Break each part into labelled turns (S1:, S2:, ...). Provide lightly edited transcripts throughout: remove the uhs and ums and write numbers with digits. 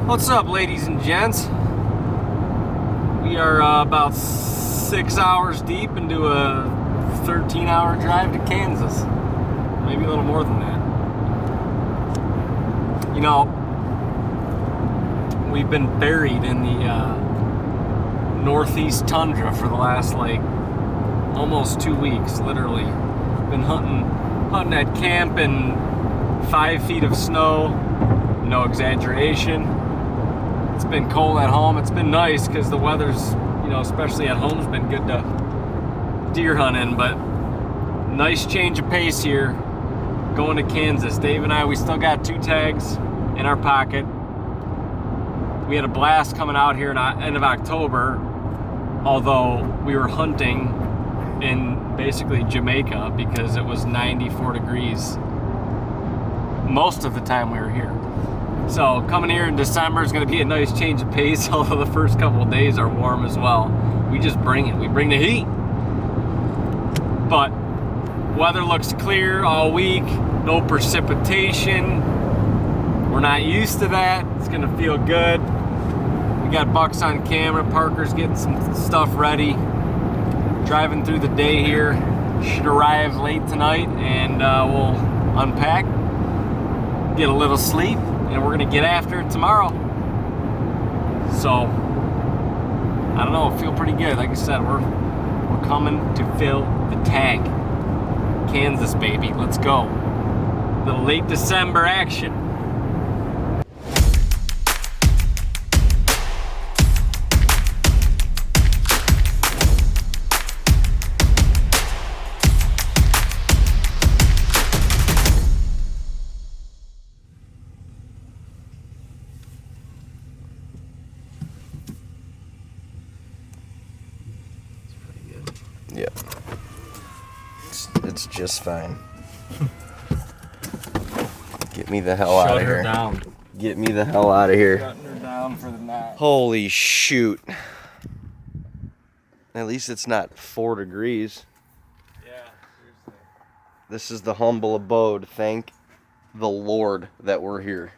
S1: What's up, ladies and gents? We are about 6 hours deep into a 13-hour drive to Kansas. Maybe a little more than that. You know, we've been buried in the northeast tundra for the last, almost 2 weeks, literally. Been hunting at camp in 5 feet of snow, no exaggeration. It's been cold at home. It's been nice because the weather's, especially at home, has been good to deer hunt in, but nice change of pace here going to Kansas. Dave and I, we still got 2 tags in our pocket. We had a blast coming out here in end of October, although we were hunting in basically Jamaica because it was 94 degrees most of the time we were here. So coming here in December is going to be a nice change of pace, although the first couple of days are warm as well. We just bring it. We bring the heat. But weather looks clear all week. No precipitation. We're not used to that. It's going to feel good. We got bucks on camera. Parker's getting some stuff ready. Driving through the day here. Should arrive late tonight, and we'll unpack, get a little sleep, and we're gonna get after it tomorrow. So I don't know, feel pretty good. Like I said, we're coming to fill the tag. Kansas, baby, let's go. Little late December action.
S2: Yep. It's just fine. Get me the hell out of here.
S1: Down.
S2: Get me the hell out of here.
S1: Shutting her down for the night.
S2: Holy shoot. At least it's not 4 degrees.
S1: Yeah, seriously.
S2: This is the humble abode. Thank the Lord that we're here.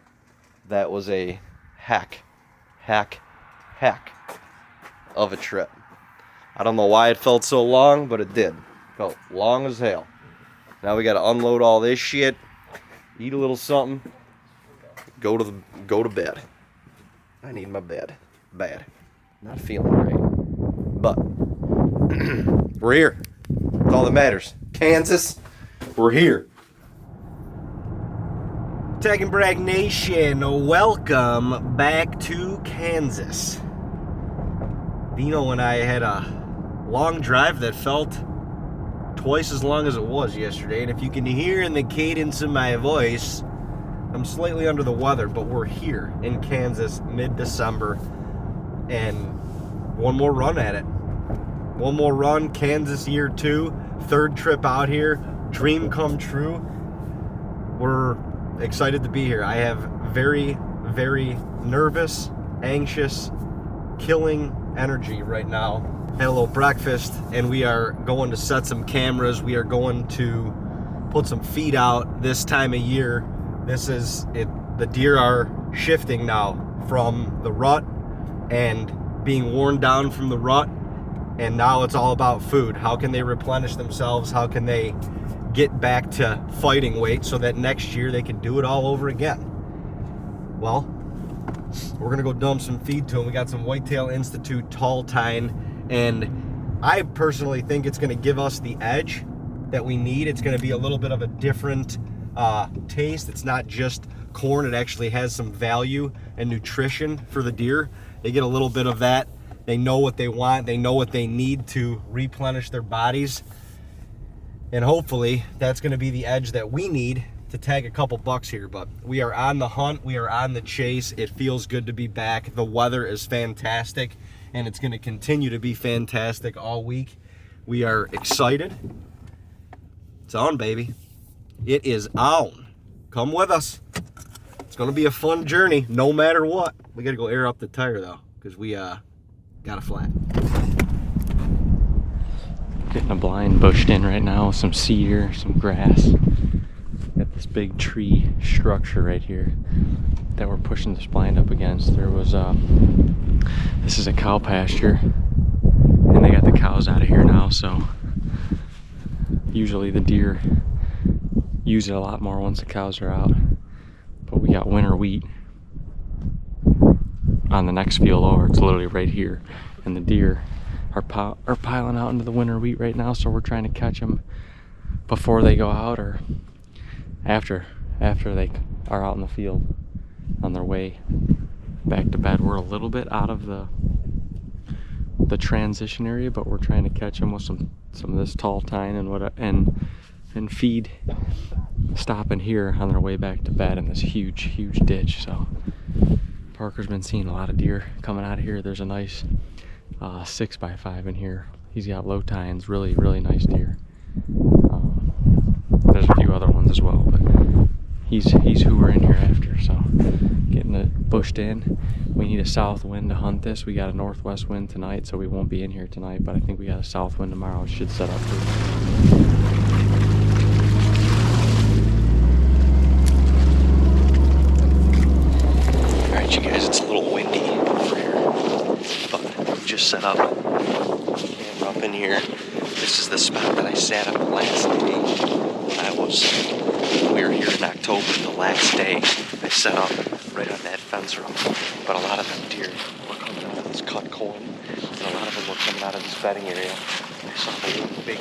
S2: That was a heck of a trip. I don't know why it felt so long, but it did. Felt long as hell. Now we gotta unload all this shit, eat a little something, go to bed. I need my bed. Bad. Not feeling great. But we're here. That's all that matters. Kansas, we're here. TAGNBRAG Nation, welcome back to Kansas. Dino and I had a long drive that felt twice as long as it was yesterday, and if you can hear in the cadence of my voice, I'm slightly under the weather, but we're here in Kansas mid-December, and one more run at it. One more run, Kansas year 2, 3rd trip out here, dream come true. We're excited to be here. I have very, very nervous, anxious, killing energy right now. Had a little breakfast, and we are going to set some cameras. We are going to put some feed out this time of year. This is it. The deer are shifting now from the rut and being worn down from the rut, and now it's all about food. How can they replenish themselves? How can they get back to fighting weight so that next year they can do it all over again? Well, we're gonna go dump some feed to them. We got some Whitetail Institute tall tine, and I personally think it's gonna give us the edge that we need. It's gonna be a little bit of a different taste. It's not just corn. It actually has some value and nutrition for the deer. They get a little bit of that. They know what they want. They know what they need to replenish their bodies. And hopefully that's gonna be the edge that we need to tag a couple bucks here. But we are on the hunt, we are on the chase. It feels good to be back. The weather is fantastic, and it's going to continue to be fantastic all week. We are excited. It's on, baby. It is on. Come with us. It's going to be a fun journey no matter what. We got to go air up the tire though, because we got a flat.
S3: Getting a blind bushed in right now with some cedar, some grass. Got this big tree structure right here. that we're pushing this blind up against. There was this is a cow pasture, and they got the cows out of here now, so usually the deer use it a lot more once the cows are out. But we got winter wheat on the next field over. It's literally right here, and the deer are piling out into the winter wheat right now, so we're trying to catch them before they go out or after they are out in the field on their way back to bed. We're a little bit out of the transition area, but we're trying to catch them with some of this tall tine and feed, stopping here on their way back to bed in this huge ditch. So Parker's been seeing a lot of deer coming out of here. There's a nice 6x5 in here. He's got low tines, really nice deer. There's a few other ones as well, but he's who we're in here after. So getting it bushed in. We need a south wind to hunt this. We got a northwest wind tonight, so we won't be in here tonight, but I think we got a south wind tomorrow. It should set up for Alright, you guys, it's a little windy over here, but we just set up camera up in here. This is the spot that I sat up last day when we were here in October. The last day I set up right on that fence row, but a lot of them deer were coming out of this cut corn, and a lot of them were coming out of this bedding area. I saw the little big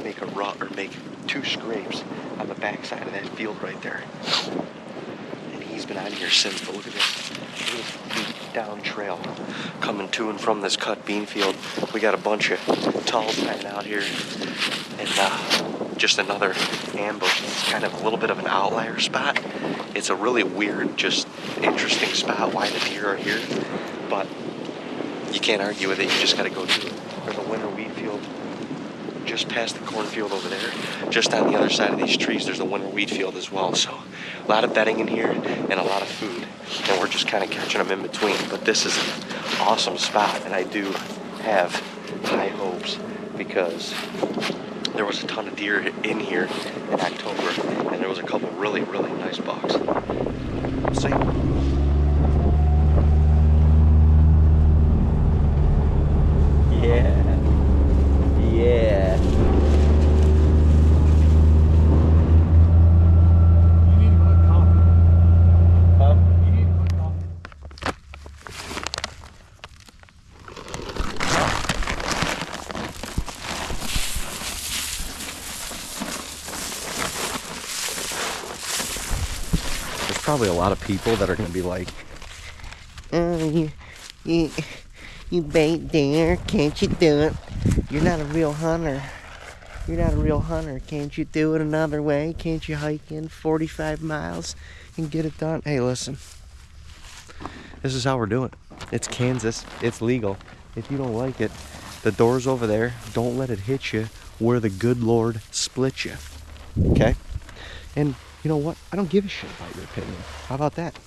S3: make a rut or make two scrapes on the backside of that field right there. And he's been out here since, but look at this. Look at this deep down trail coming to and from this cut bean field. We got a bunch of tall pine out here, and just another ambush. It's kind of a little bit of an outlier spot. It's a really weird, just interesting spot why the deer are here, but you can't argue with it. You just got to go to it. There's a winter wheat field just past the cornfield over there. Just on the other side of these trees, there's a winter wheat field as well. So a lot of bedding in here and a lot of food, and we're just kind of catching them in between. But this is an awesome spot, and I do have high hopes because there was a ton of deer in here in October, and there was a couple really nice bucks. We'll see. Yeah.
S2: You need to put coffee. Huh? You need to put coffee. There's probably a lot of people that are going to be like,
S4: you bait deer, can't you do it? You're not a real hunter. You're not a real hunter. Can't you do it another way? Can't you hike in 45 miles and get it done? Hey, listen.
S2: this is how we're doing it. It's Kansas. It's legal. If you don't like it, the door's over there. Don't let it hit you where the good Lord split you. Okay? And you know what? I don't give a shit about your opinion. How about that?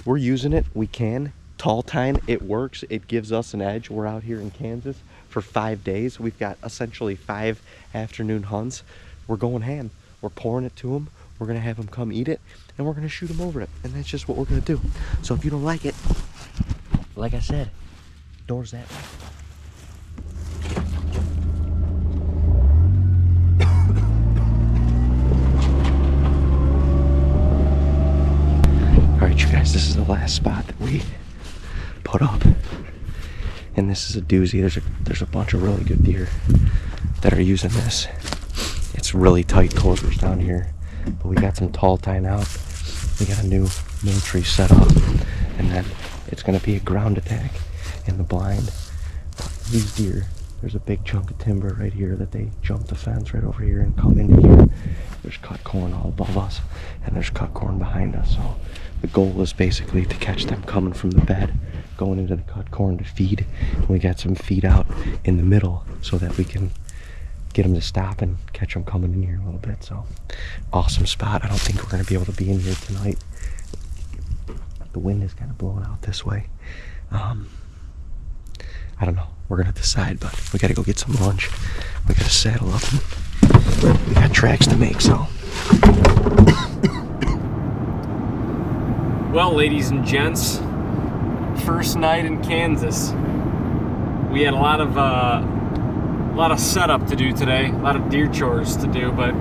S2: We're using it. We can. Tall tine, it works. It gives us an edge. We're out here in Kansas for 5 days. We've got essentially 5 afternoon hunts. We're going ham. We're pouring it to them. We're going to have them come eat it, and we're going to shoot them over it. And that's just what we're going to do. So if you don't like it, like I said, doors that way. Alright, you guys, this is the last spot that we put up. And this is a doozy. There's a bunch of really good deer that are using this. It's really tight quarters down here. But we got some tall tine out. We got a new Moultrie set up. And then it's going to be a ground attack in the blind. These deer, there's a big chunk of timber right here that they jump the fence right over here and come into here. There's cut corn all above us, and there's cut corn behind us. So the goal is basically to catch them coming from the bed, going into the cut corn to feed. And we got some feed out in the middle so that we can get them to stop and catch them coming in here a little bit. So awesome spot. I don't think we're going to be able to be in here tonight. The wind is kind of blowing out this way. I don't know. We're going to decide, but we got to go get some lunch. We got to saddle up. And we got tracks to make, so.
S1: Well, ladies and gents, first night in Kansas. We had a lot of setup to do today, a lot of deer chores to do, but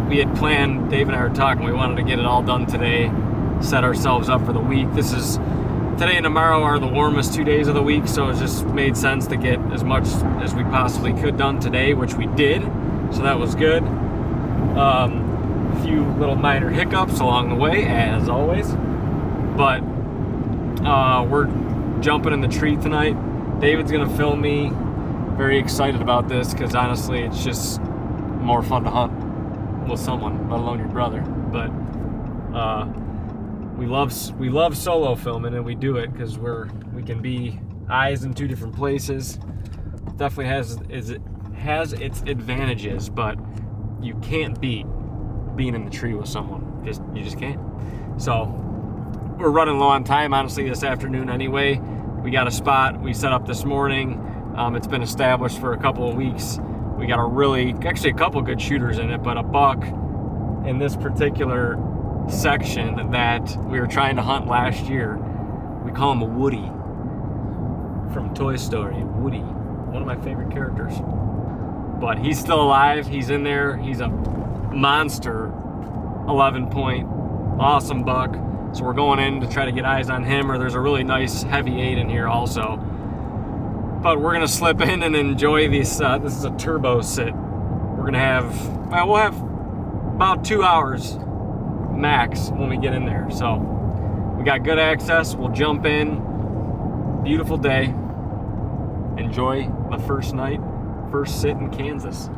S1: we had planned, Dave and I were talking, we wanted to get it all done today, set ourselves up for the week. Today and tomorrow are the warmest 2 days of the week, so it just made sense to get as much as we possibly could done today, which we did, so that was good. A few little minor hiccups along the way, as always, but we're jumping in the tree tonight. David's gonna film me. Very excited about this because honestly, it's just more fun to hunt with someone, let alone your brother. But we love solo filming, and we do it because we can be eyes in two different places. Definitely has its advantages, but you can't beat being in the tree with someone. You just can't. So we're running low on time, honestly, this afternoon anyway. We got a spot we set up this morning. It's been established for a couple of weeks. We got actually a couple good shooters in it, but a buck in this particular section that we were trying to hunt last year. We call him a Woody from Toy Story. Woody, one of my favorite characters. But he's still alive. He's in there. He's a monster 11-point, awesome buck. So we're going in to try to get eyes on him, or there's a really nice heavy 8 in here also. But we're gonna slip in and enjoy this. This is a turbo sit. We're gonna have, we'll have about 2 hours max when we get in there. So we got good access. We'll jump in. Beautiful day. Enjoy the first night, first sit in Kansas.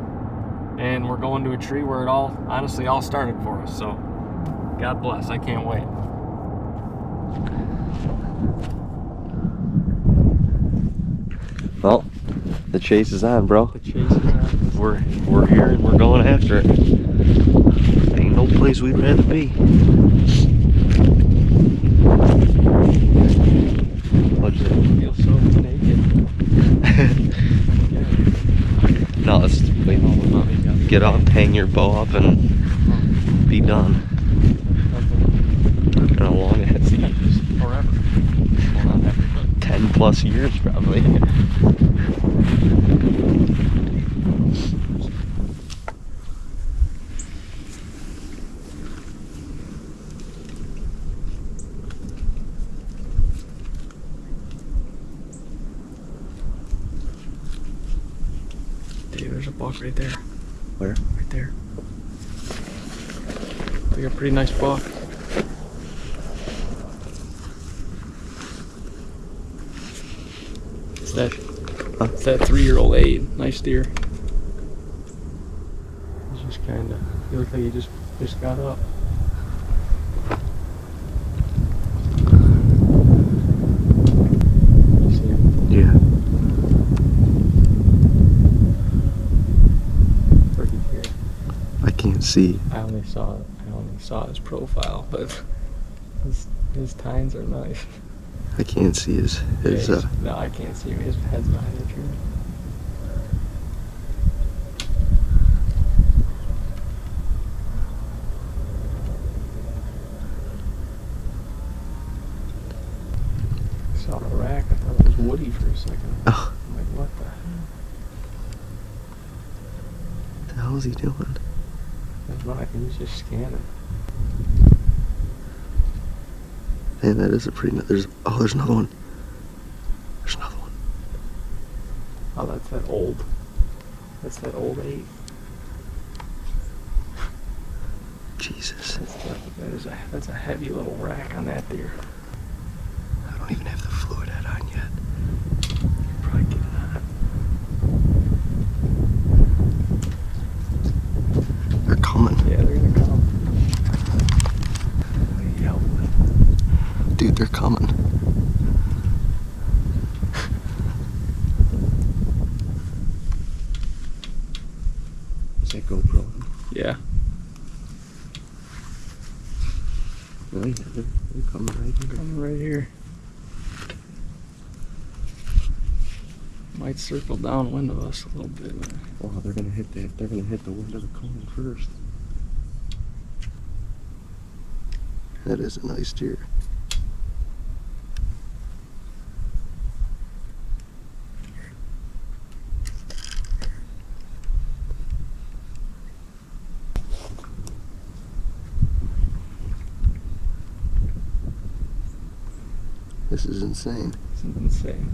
S1: And we're going to a tree where it honestly all started for us. So God bless. I can't wait.
S3: Well, the chase is on, bro.
S1: The chase is on.
S3: We're here and we're going after it. Ain't no place we'd rather be. What's it?
S1: I feel so naked.
S3: No, let's wait. Get up, hang your bow up, and be done. I don't know how long it has.
S1: Forever. Well, not ever, but
S3: 10 plus years probably.
S1: Dude, there's a buck right there.
S3: Where?
S1: Right there. Like a pretty nice buck. It's that 3-year-old 8. Nice deer. He's just he looked like he just got up. You see him?
S3: Yeah.
S1: Pretty deer.
S3: I can't see.
S1: I only saw his profile, but his tines are nice.
S3: I can't see his
S1: no, I can't see him. His head's behind the tree. Saw the rack. I thought it was Woody for a second.
S3: Oh.
S1: I'm like, what the hell?
S3: What the hell is he doing?
S1: That's right. He's just scanning.
S3: Man, that is a pretty. There's another one. There's another one.
S1: Oh, that's that old 8.
S3: Jesus.
S1: That's a heavy little rack on that deer.
S3: I don't even have the fluid head on yet.
S1: Probably get it on.
S3: They're coming.
S1: Yeah, they're gonna come. Yell.
S3: Dude, they're coming. Is that GoPro?
S1: Yeah.
S3: Oh yeah, they're coming right here.
S1: Coming right here. Might circle downwind of us a little bit. But...
S3: Oh, they're gonna hit that. They're gonna hit the wind of the cone first. That is a nice deer.
S2: This is insane.
S1: This is insane.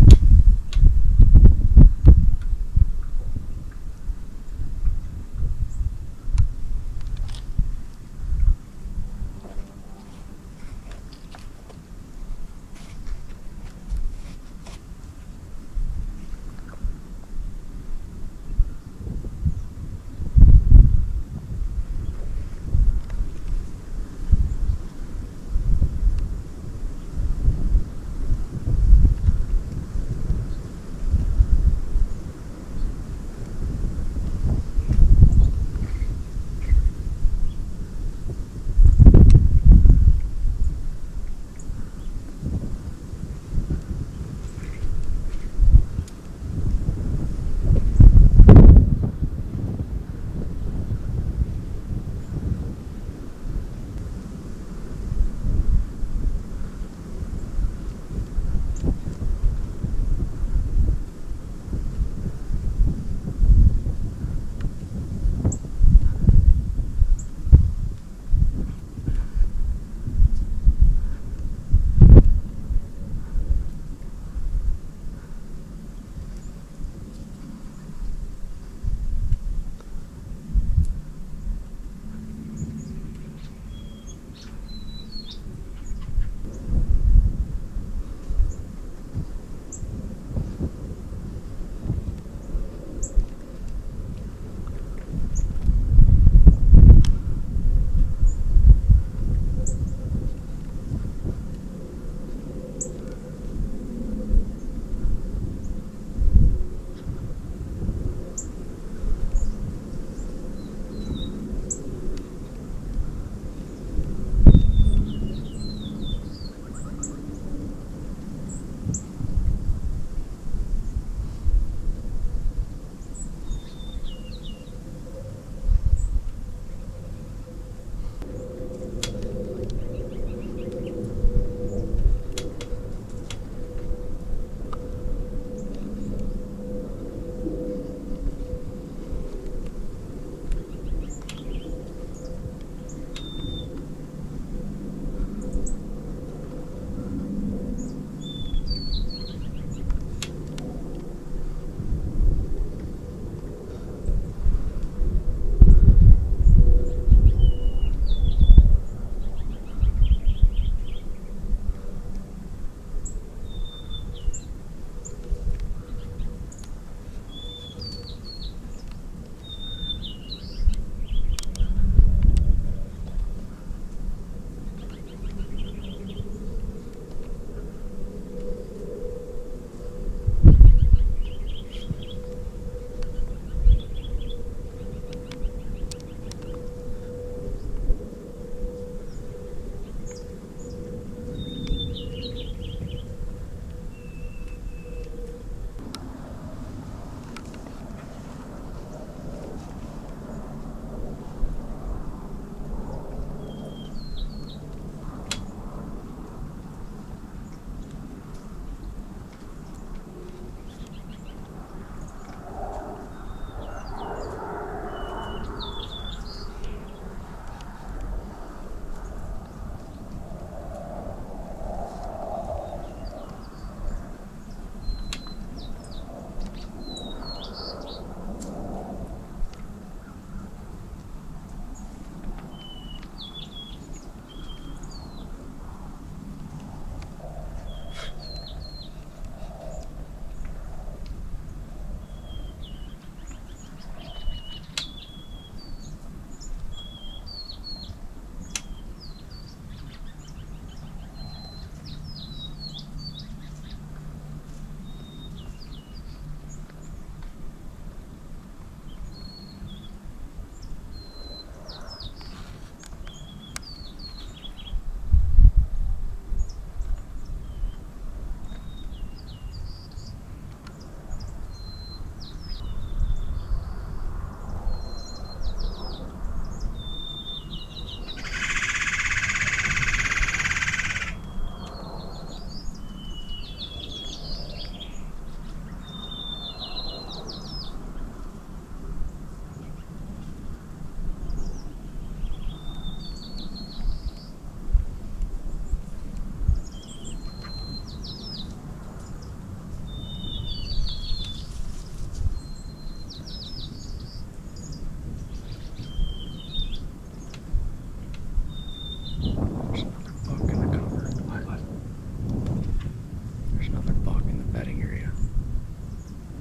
S1: bedding area.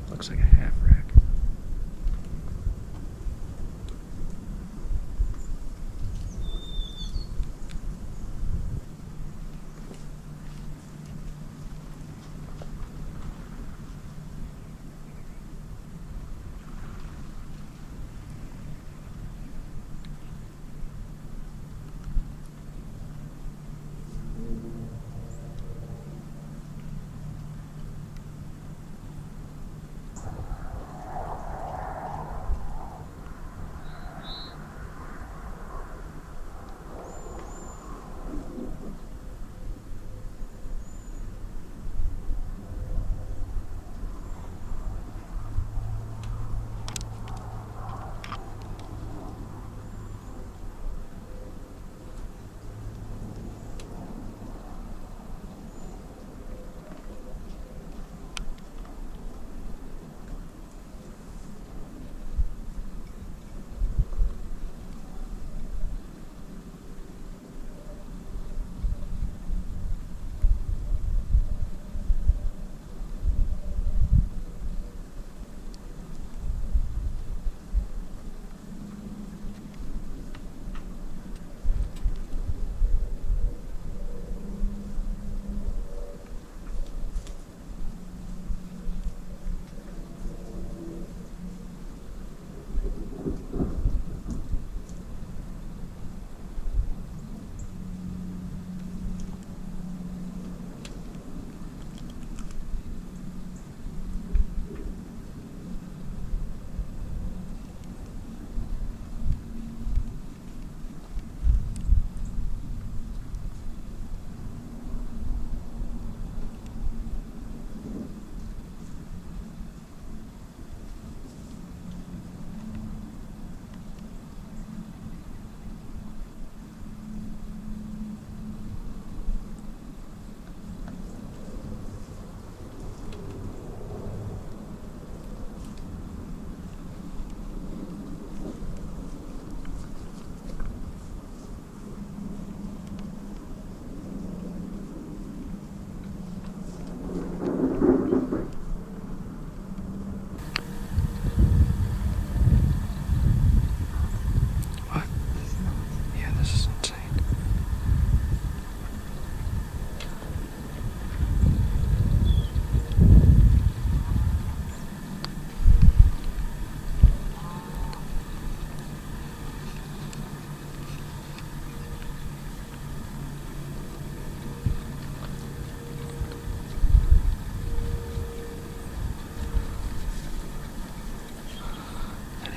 S1: Looks like a half rack.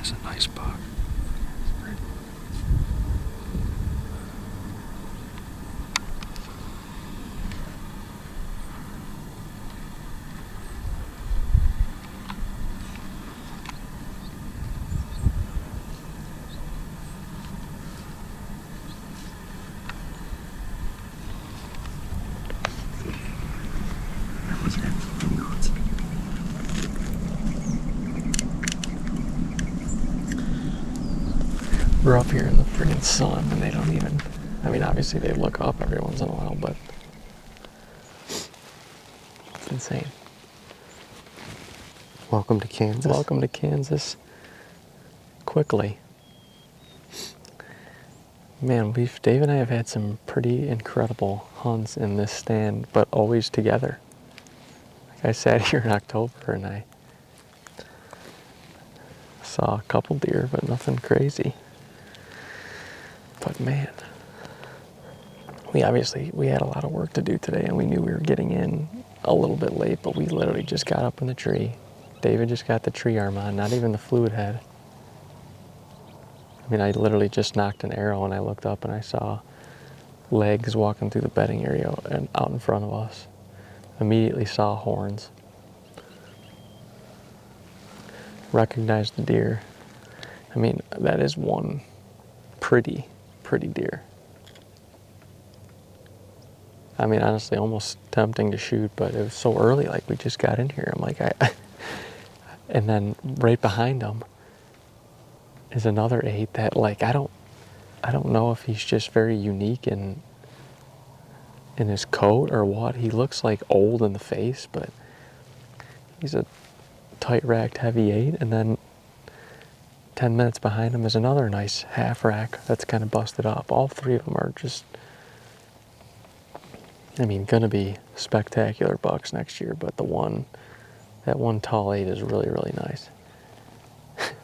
S1: Is a nice buck. We're up here in the friggin' sun and they don't even, I mean, obviously they look up every once in a while, but it's insane.
S4: Welcome to Kansas.
S1: Welcome to Kansas. Quickly. Man, Dave and I have had some pretty incredible hunts in this stand, but always together. Like I sat here in October and I saw a couple deer, but nothing crazy. But man, we had a lot of work to do today and we knew we were getting in a little bit late, but we literally just got up in the tree. David just got the tree arm on, not even the fluid head. I mean, I literally just knocked an arrow and I looked up and I saw legs walking through the bedding area and out in front of us. Immediately saw horns. Recognized the deer. I mean, that is one pretty deer. I mean, honestly, almost tempting to shoot, but it was so early, like we just got in here. I'm like, and then right behind him is another 8 that, like, I don't know if he's just very unique in his coat or what. He looks like old in the face, but
S5: He's a tight racked heavy 8, and then 10 minutes behind him is another nice half rack that's kind of busted up. All three of them are just, I mean, gonna be spectacular bucks next year, but that one tall 8 is really, really nice.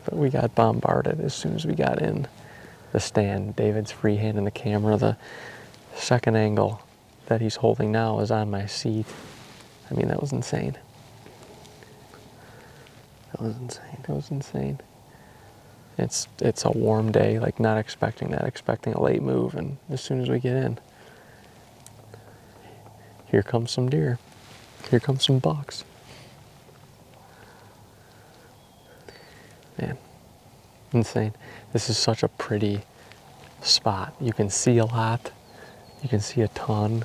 S5: But we got bombarded as soon as we got in the stand. David's freehanding the camera. The second angle that he's holding now is on my seat. I mean, that was insane. That was insane. That was insane. It's a warm day, like not expecting that, expecting a late move, and as soon as we get in, here comes some deer. Here comes some bucks. Man, insane. This is such a pretty spot. You can see a lot. You can see a ton.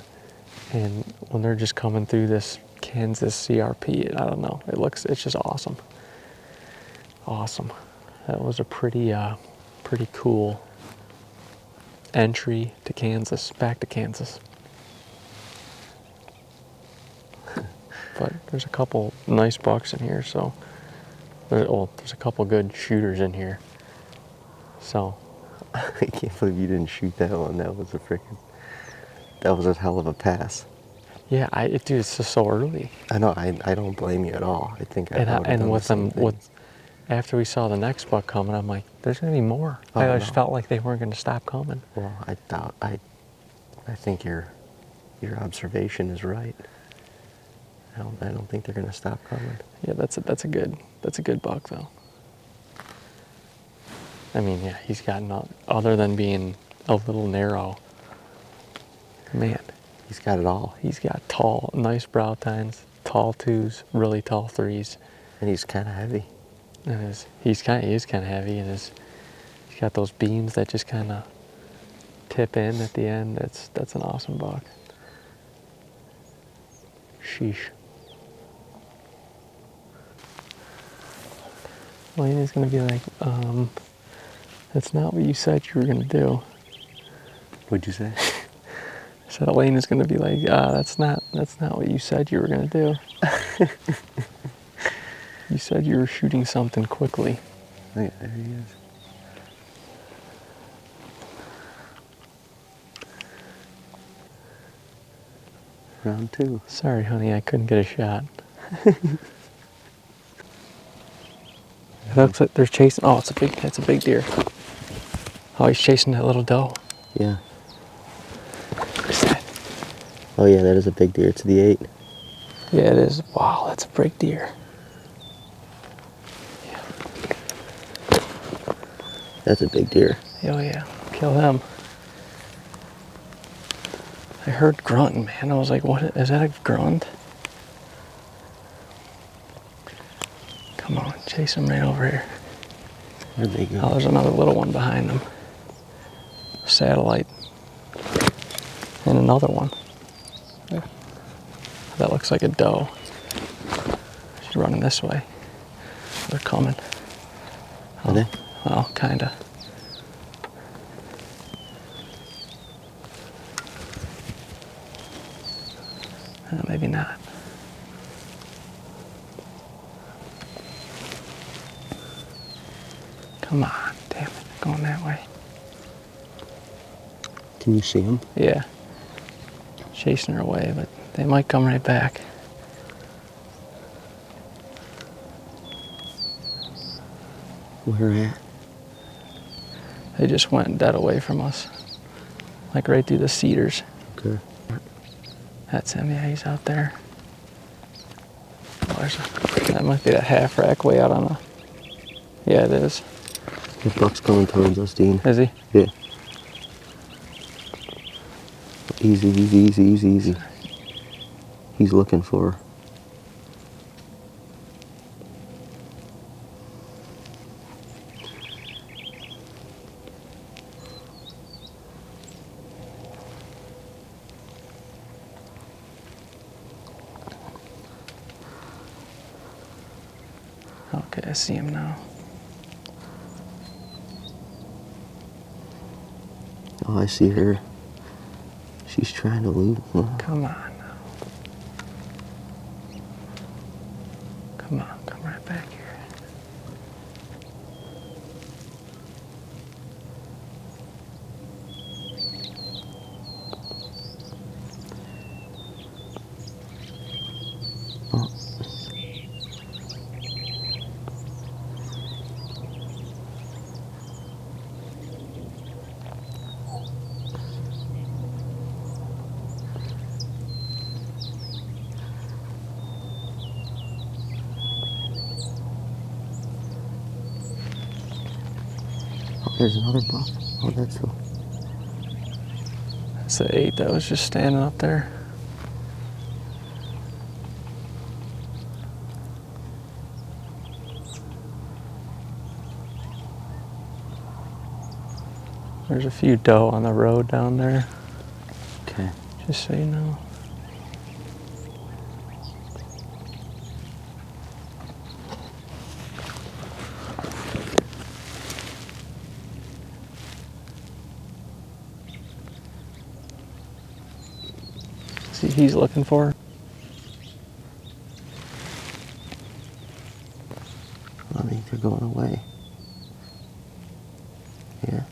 S5: And when they're just coming through this Kansas CRP, I don't know, it's just awesome. Awesome. That was a pretty cool entry to Kansas, back to Kansas. But there's a couple nice bucks in here, so there's a couple good shooters in here. So
S3: I can't believe you didn't shoot that one. That was a hell of a pass.
S5: yeah, dude, it's just so early.
S3: I know. I don't blame you at all. I think
S5: After we saw the next buck coming, I'm like, there's gonna be more. I just felt like they weren't gonna stop coming.
S3: Well, I think your observation is right. I don't think they're gonna stop coming.
S5: Yeah, that's a good buck though. I mean, yeah, he's got other than being a little narrow. Man,
S3: He's got it all.
S5: he's got tall, nice brow tines, tall 2s, really tall 3s.
S3: And he's kind of heavy.
S5: And he is kind of heavy, and he's got those beams that just kind of tip in at the end. That's an awesome buck. Sheesh. Lane is gonna be like, that's not what you said you were gonna do.
S3: What'd you say?
S5: I said Elaine is gonna be like, that's not what you said you were gonna do. You said you were shooting something quickly.
S3: Oh, yeah, there he is. Round 2.
S5: Sorry, honey, I couldn't get a shot. It looks like they're chasing. Oh, that's a big deer. Oh, he's chasing that little doe.
S3: Yeah.
S5: What is that?
S3: Oh yeah, that is a big deer. It's the 8.
S5: Yeah, it is. Wow, that's a big deer.
S3: That's a big deer.
S5: Oh yeah, kill him. I heard grunting, man. I was like, what, is that a grunt? Come on, chase him right over here.
S3: Where'd they go?
S5: Oh, there's another little one behind them. Satellite. And another one. Yeah. That looks like a doe. She's running this way. They're coming.
S3: Are they?
S5: Well, kinda. Maybe not. Come on, damn it, they're going that way.
S3: Can you see them?
S5: Yeah. Chasing her away, but they might come right back.
S3: Where at?
S5: They just went dead away from us. Like right through the cedars.
S3: Okay.
S5: That's him, yeah, he's out there. Oh, that might be that half rack way out on the... Yeah, it is.
S3: The buck's coming towards us, Dean.
S5: Is he?
S3: Yeah. Easy, easy, easy, easy, easy. He's looking for her.
S5: Okay, I see him now.
S3: Oh, I see her. She's trying to loot.
S5: Come on now. Come on, come right back here.
S4: Oh. There's another buck. Oh, that's the...
S5: That's the 8 that was just standing up there. There's a few doe on the road down there,
S4: Okay.
S5: just so you know. See, he's looking for her.
S4: I think they're going away. Yeah.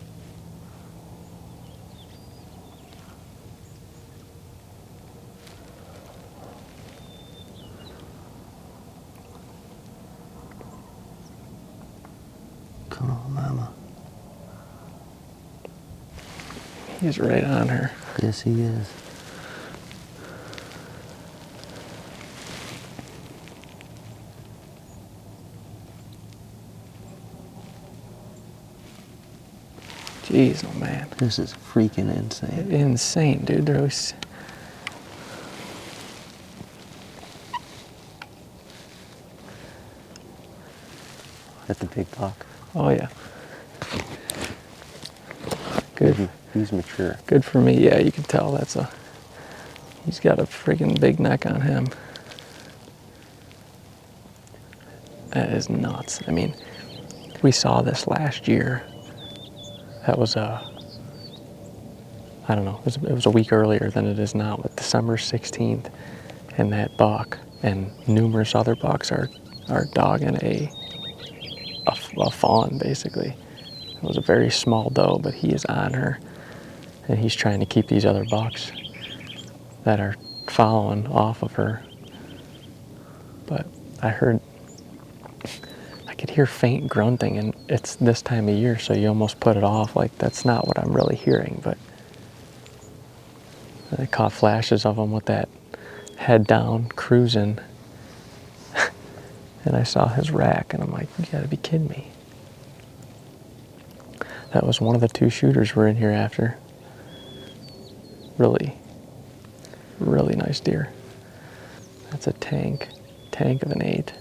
S4: Come on, Mama.
S5: He's right on her.
S4: Yes, he is.
S5: Jeez, oh man.
S4: This is freaking insane.
S5: Insane, dude. They're always...
S4: That's a big buck.
S5: Oh yeah. Good.
S4: He's mature.
S5: Good for me. Yeah, you can tell that's a... He's got a freaking big neck on him. That is nuts. I mean, we saw this last year. That was I don't know, it was a week earlier than it is now, but December 16th, and that buck and numerous other bucks are dogging a fawn, basically. It was a very small doe, but he is on her, and he's trying to keep these other bucks that are following off of her. But I could hear faint grunting, and it's this time of year, so you almost put it off, like that's not what I'm really hearing. But I caught flashes of him with that head down, cruising, and I saw his rack, and I'm like, you gotta be kidding me. That was one of the 2 shooters we're in here after. Really, really nice deer. That's a tank of an 8.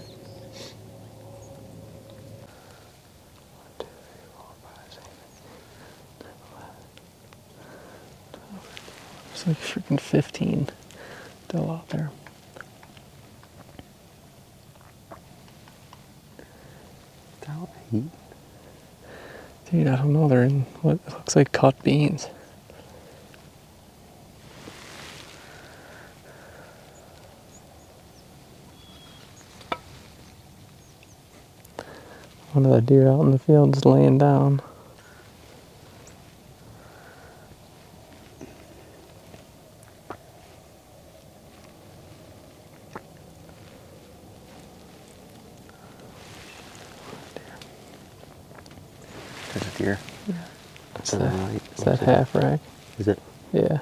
S5: It's like freaking 15 still out there.
S4: Down heat.
S5: Dude, I don't know. They're in what looks like cut beans. One of the deer out in the field is laying down.
S4: There's a deer.
S5: Yeah.
S4: It's
S5: Is that half rack?
S4: Is it?
S5: Yeah.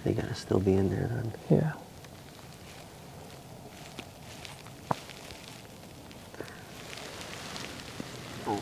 S4: They gotta still be in there then.
S5: Yeah.
S4: Oh.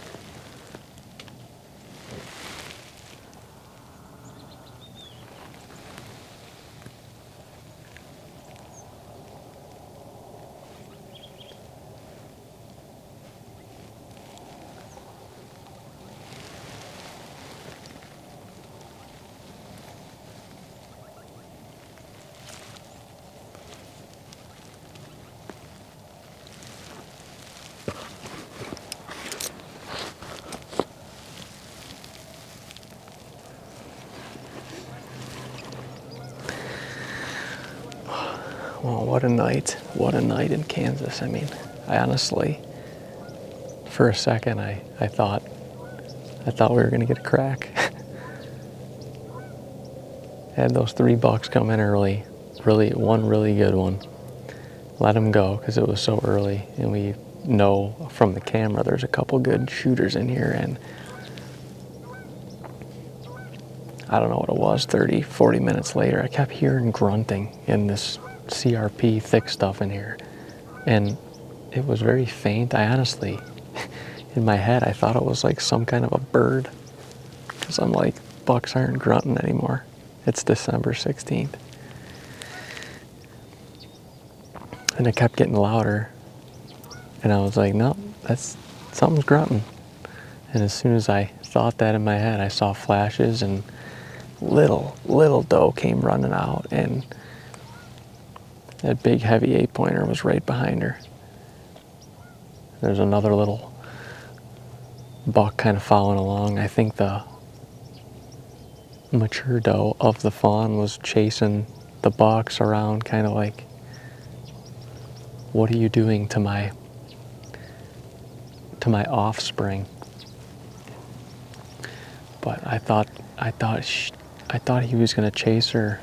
S5: Well, what a night. What a night in Kansas. I mean, I honestly, for a second, I thought we were gonna get a crack. Had those 3 bucks come in early, one really good one. Let him go because it was so early, and we know from the camera there's a couple good shooters in here, and I don't know what it was, 30, 40 minutes later, I kept hearing grunting in this CRP thick stuff in here, and it was very faint. I honestly, in my head, I thought it was like some kind of a bird, because I'm like, bucks aren't grunting anymore. It's December 16th. And it kept getting louder, and I was like, no, something's grunting. And as soon as I thought that in my head, I saw flashes, and little doe came running out, and that big heavy 8-pointer was right behind her. There's another little buck kind of following along. I think the mature doe of the fawn was chasing the bucks around, kind of like, what are you doing to my offspring? But I thought he was gonna chase her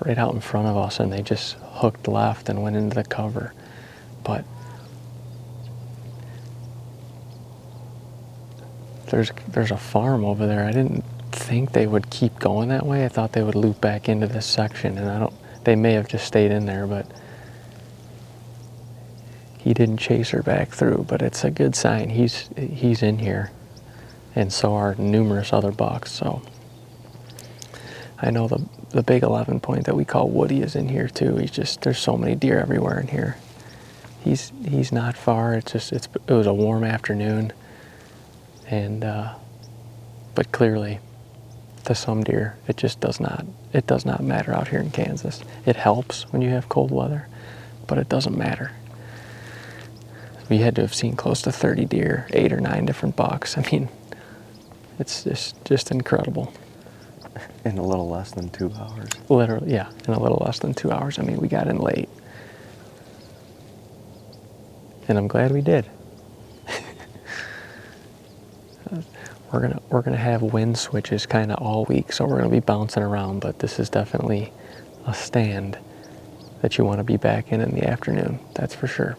S5: right out in front of us, and they just hooked left and went into the cover. But there's a farm over there. I didn't think they would keep going that way. I thought they would loop back into this section, and they may have just stayed in there, but he didn't chase her back through. But it's a good sign. He's in here, and so are numerous other bucks. So I know the big 11-point that we call Woody is in here too. There's so many deer everywhere in here. He's not far. It was a warm afternoon, and but clearly to some deer it does not matter out here in Kansas. It helps when you have cold weather, but it doesn't matter. We had to have seen close to 30 deer, 8 or 9 different bucks. I mean, it's just incredible.
S3: In a little less than 2 hours.
S5: Literally, yeah, in a little less than 2 hours. I mean, we got in late, and I'm glad we did. We're gonna have wind switches kind of all week, so we're gonna be bouncing around. But this is definitely a stand that you want to be back in the afternoon. That's for sure.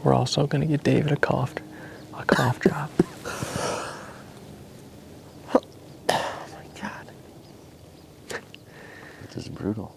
S5: We're also gonna get David a cough drop.
S3: Oh my God. This is brutal.